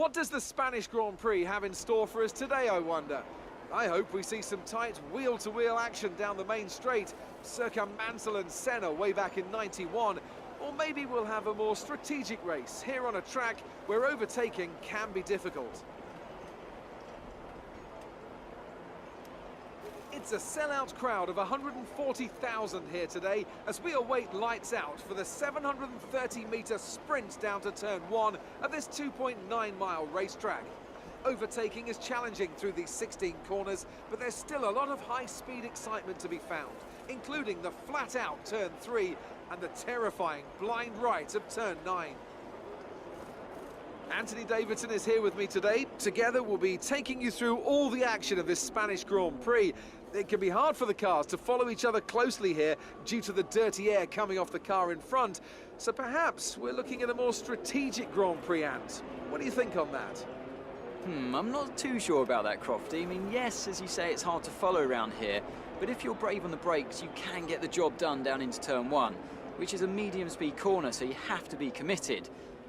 What does the Spanish Grand Prix have in store for us today, I wonder? I hope we see some tight wheel-to-wheel action down the main straight, circa Mansell and Senna way back in '91. Or maybe we'll have a more strategic race here on a track where overtaking can be difficult. It's a sellout crowd of 140,000 here today as we await lights out for the 730-metre sprint down to turn 1 of this 2.9-mile racetrack. Overtaking is challenging through these 16 corners, but there's still a lot of high-speed excitement to be found, including the flat-out turn 3 and the terrifying blind right of turn 9. Anthony Davidson is here with me today. Together we'll be taking you through all the action of this Spanish Grand Prix. It can be hard for the cars to follow each other closely here due to the dirty air coming off the car in front. So perhaps we're looking at a more strategic Grand Prix, Ant. What do you think on that? I'm not too sure about that, Crofty. I mean, yes, as you say, it's hard to follow around here, but if you're brave on the brakes, you can get the job done down into turn 1, which is a medium-speed corner, so you have to be committed.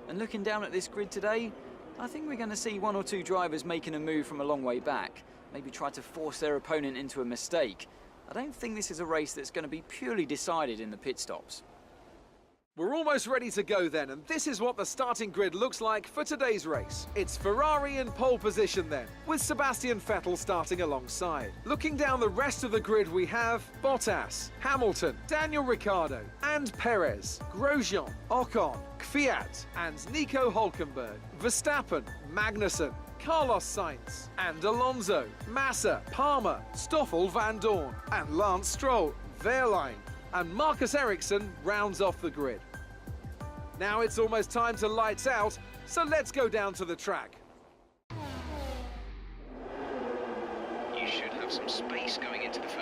And looking down at this grid today, I think we're going to see 1 or 2 drivers making a move from a long way back, maybe try to force their opponent into a mistake. I don't think this is a race that's going to be purely decided in the pit stops. We're almost ready to go then, and this is what the starting grid looks like for today's race. It's Ferrari in pole position then, with Sebastian Vettel starting alongside. Looking down the rest of the grid, we have Bottas, Hamilton, Daniel Ricciardo, and Perez, Grosjean, Ocon, Kvyat, and Nico Hülkenberg, Verstappen, Magnussen, Carlos Sainz, and Alonso, Massa, Palmer, Stoffel Van Dorn, and Lance Stroll, Wehrlein, and Marcus Ericsson rounds off the grid. Now it's almost time to lights out, so let's go down to the track. You should have some space going into the first